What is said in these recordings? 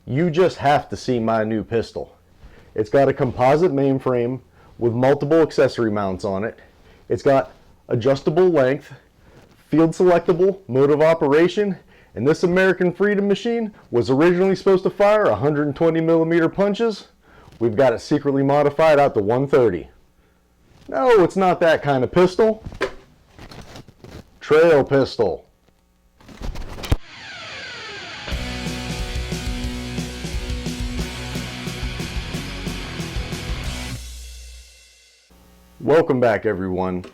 you just have to see my new pistol. It's got a composite mainframe with multiple accessory mounts on it. It's got adjustable length, field selectable mode of operation, and this American Freedom machine was originally supposed to fire 120 millimeter punches. We've got it secretly modified out to 130. No, it's not that kind of pistol. Trail pistol. Welcome back, everyone.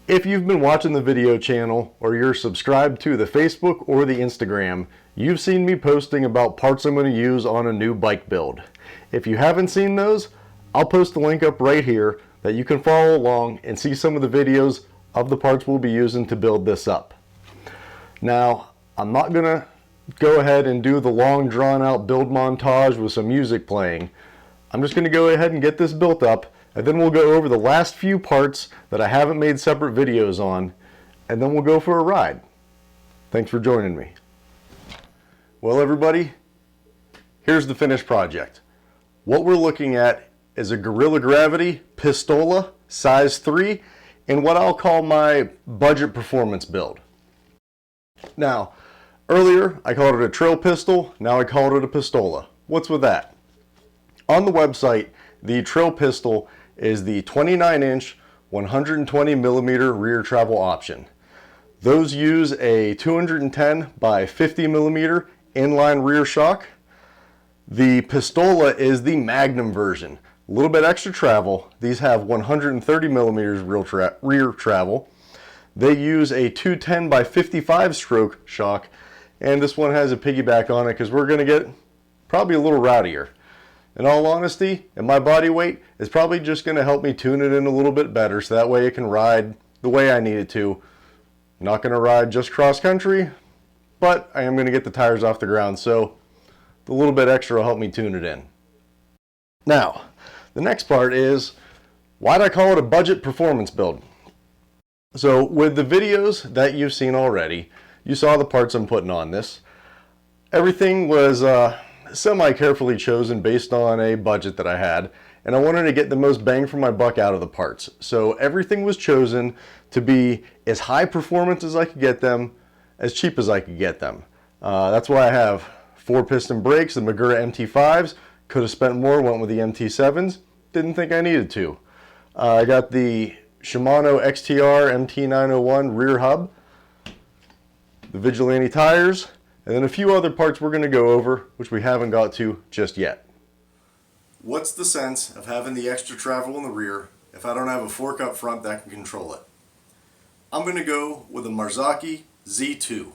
If you've been watching the video channel or you're subscribed to the Facebook or the Instagram, you've seen me posting about parts I'm going to use on a new bike build. If you haven't seen those, I'll post the link up right here that you can follow along and see some of the videos of the parts we'll be using to build this up. Now, I'm not going to go ahead and do the long drawn out build montage with some music playing. I'm just going to go ahead and get this built up, and then we'll go over the last few parts that I haven't made separate videos on, and then we'll go for a ride. Thanks for joining me. Well, everybody, here's the finished project. What we're looking at is a Guerrilla Gravity Pistola size 3 in what I'll call my budget performance build. Now, earlier I called it a trail pistol, now I called it a Pistola. What's with that? On the website, the trail pistol is the 29-inch 120 millimeter rear travel option. Those use a 210 by 50 millimeter inline rear shock. The Pistola is the Magnum version. A little bit extra travel. These have 130 millimeters rear travel. They use a 210 by 55 stroke shock, and this one has a piggyback on it because we're going to get probably a little rowdier. In all honesty, and my body weight is probably just going to help me tune it in a little bit better so that way it can ride the way I need it to. I'm not going to ride just cross country, but I am going to get the tires off the ground, so the little bit extra will help me tune it in. Now, the next part is, why'd I call it a budget performance build? So with the videos that you've seen already, you saw the parts I'm putting on this. Everything was semi-carefully chosen based on a budget that I had, and I wanted to get the most bang for my buck out of the parts. So everything was chosen to be as high performance as I could get them, as cheap as I could get them. That's why I have 4-piston brakes, the Magura MT5s. Could have spent more, went with the MT7s. Didn't think I needed to. I got the Shimano XTR MT901 rear hub, the Vigilante tires, and then a few other parts we're going to go over, which we haven't got to just yet. What's the sense of having the extra travel in the rear if I don't have a fork up front that can control it? I'm going to go with a Marzocchi Z2.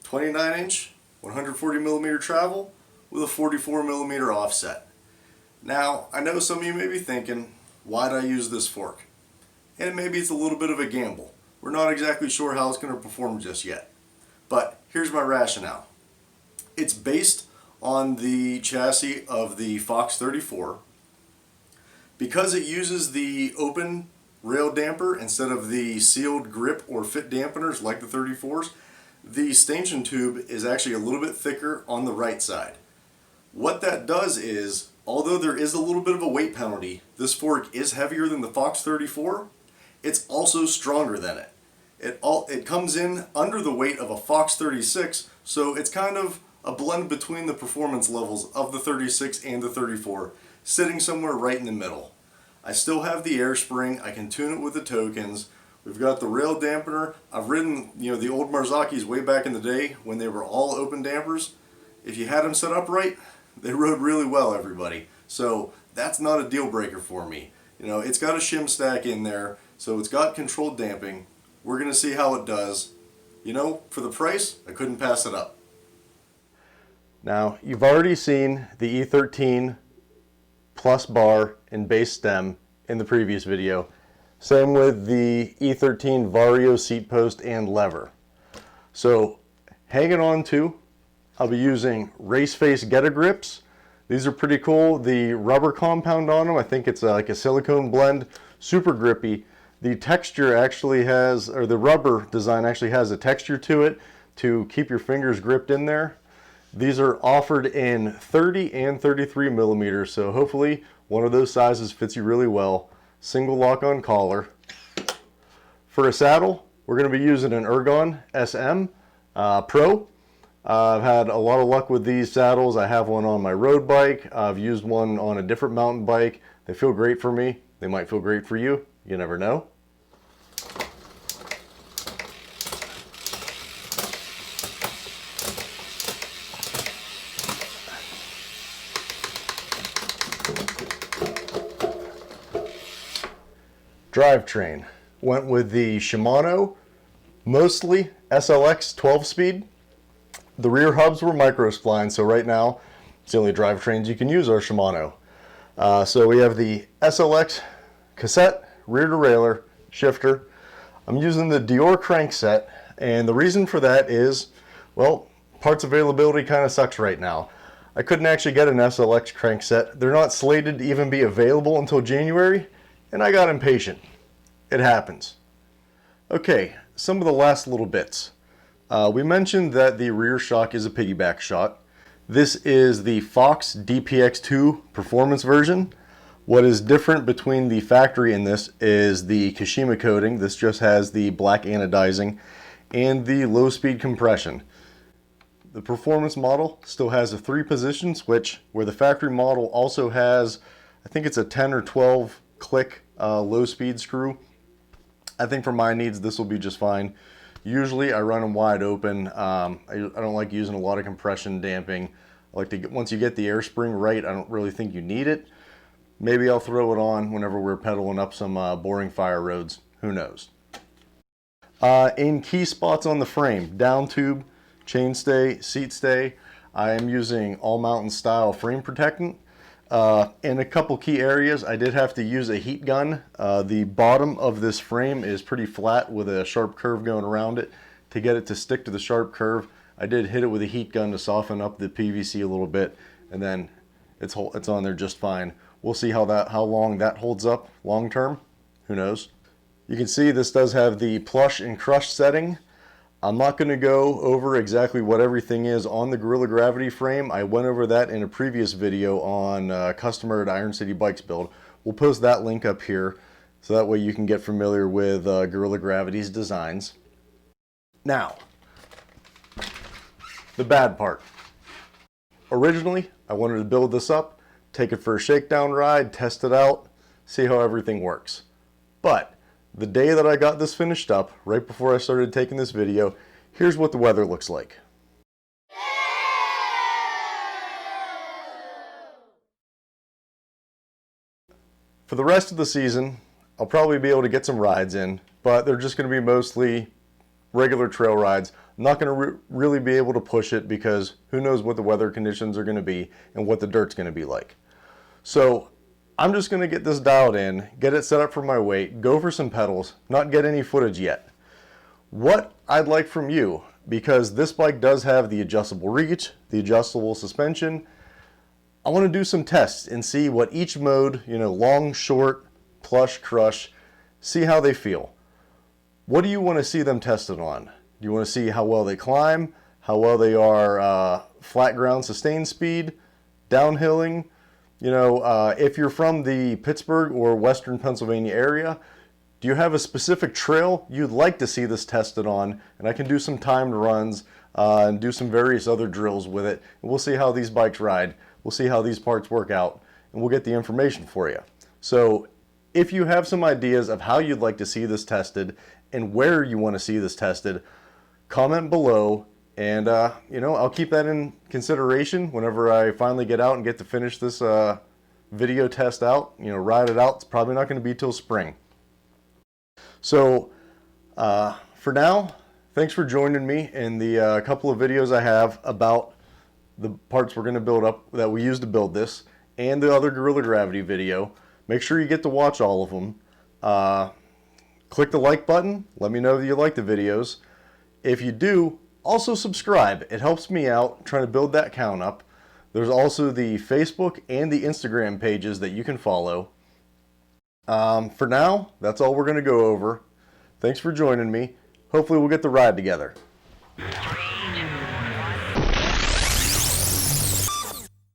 29-inch, 140 millimeter travel with a 44 millimeter offset. Now, I know some of you may be thinking, why'd I use this fork? And maybe it's a little bit of a gamble. We're not exactly sure how it's going to perform just yet. But here's my rationale. It's based on the chassis of the Fox 34. Because it uses the open rail damper instead of the sealed grip or fit dampeners like the 34s, the stanchion tube is actually a little bit thicker on the right side. What that does is, although there is a little bit of a weight penalty, this fork is heavier than the Fox 34, it's also stronger than it. It comes in under the weight of a Fox 36, so it's kind of a blend between the performance levels of the 36 and the 34, sitting somewhere right in the middle. I still have the air spring, I can tune it with the tokens. We've got the rail dampener. I've ridden, the old Marzocchis way back in the day when they were all open dampers. If you had them set up right, they rode really well, everybody. So that's not a deal breaker for me. It's got a shim stack in there, so it's got controlled damping. We're going to see how it does. For the price, I couldn't pass it up. Now, you've already seen the E13 plus bar and base stem in the previous video. Same with the E13 Vario seat post and lever. So, hanging on to, I'll be using Race Face Geta grips. These are pretty cool. The rubber compound on them, I think it's like a silicone blend, super grippy. The texture actually has, or the rubber design actually has a texture to it to keep your fingers gripped in there. These are offered in 30 and 33 millimeters, so hopefully one of those sizes fits you really well. Single lock on collar. For a saddle, we're going to be using an Ergon SM Pro. I've had a lot of luck with these saddles. I have one on my road bike. I've used one on a different mountain bike. They feel great for me. They might feel great for you. You never know. Drivetrain. Went with the Shimano, mostly SLX 12-speed. The rear hubs were micro spline, so right now it's the only drivetrains you can use are Shimano. So we have the SLX cassette, rear derailleur, shifter. I'm using the Dior crankset, and the reason for that is, well, parts availability kind of sucks right now. I couldn't actually get an SLX crankset. They're not slated to even be available until January, and I got impatient. It happens. Okay, some of the last little bits. We mentioned that the rear shock is a piggyback shock. This is the Fox Dpx2 Performance version. What is different between the factory and this is the Kashima coating. This just has the black anodizing and the low speed compression. The performance model still has a 3-position switch, where the factory model also has, I think it's a 10 or 12 click low speed screw. I think for my needs this will be just fine. Usually I run them wide open. I don't like using a lot of compression damping. I like to get, once you get the air spring right, I don't really think you need it. Maybe I'll throw it on whenever we're pedaling up some boring fire roads. Who knows? In key spots on the frame, down tube, chainstay, seat stay, I am using All Mountain style frame protectant. In a couple key areas, I did have to use a heat gun. The bottom of this frame is pretty flat with a sharp curve going around it. To get it to stick to the sharp curve, I did hit it with a heat gun to soften up the PVC a little bit, and then it's on there just fine. We'll see how long that holds up long term. Who knows? You can see this does have the plush and crush setting. I'm not going to go over exactly what everything is on the Guerrilla Gravity frame. I went over that in a previous video on customer at Iron City Bikes build. We'll post that link up here so that way you can get familiar with Guerrilla Gravity's designs. Now, the bad part. Originally, I wanted to build this up, take it for a shakedown ride, test it out, see how everything works. But the day that I got this finished up, right before I started taking this video, here's what the weather looks like. For the rest of the season, I'll probably be able to get some rides in, but they're just going to be mostly regular trail rides. I'm not going to really be able to push it because who knows what the weather conditions are going to be and what the dirt's going to be like. So I'm just going to get this dialed in, get it set up for my weight, go for some pedals, not get any footage yet. What I'd like from you, because this bike does have the adjustable reach, the adjustable suspension, I want to do some tests and see what each mode, long, short, plush, crush, see how they feel. What do you want to see them tested on? Do you want to see how well they climb, how well they are flat ground sustained speed, downhilling? If you're from the Pittsburgh or Western Pennsylvania area, do you have a specific trail you'd like to see this tested on? And I can do some timed runs and do some various other drills with it. And we'll see how these bikes ride. We'll see how these parts work out, and we'll get the information for you. So if you have some ideas of how you'd like to see this tested and where you want to see this tested, comment below. And, I'll keep that in consideration whenever I finally get out and get to finish this video test out, ride it out. It's probably not going to be till spring. So, for now, thanks for joining me in the couple of videos I have about the parts we're going to build up that we used to build this and the other Guerrilla Gravity video. Make sure you get to watch all of them. Click the like button. Let me know that you like the videos. If you do, also subscribe. It helps me out trying to build that count up. There's also the Facebook and the Instagram pages that you can follow. For now, that's all we're going to go over. Thanks for joining me. Hopefully we'll get the ride together.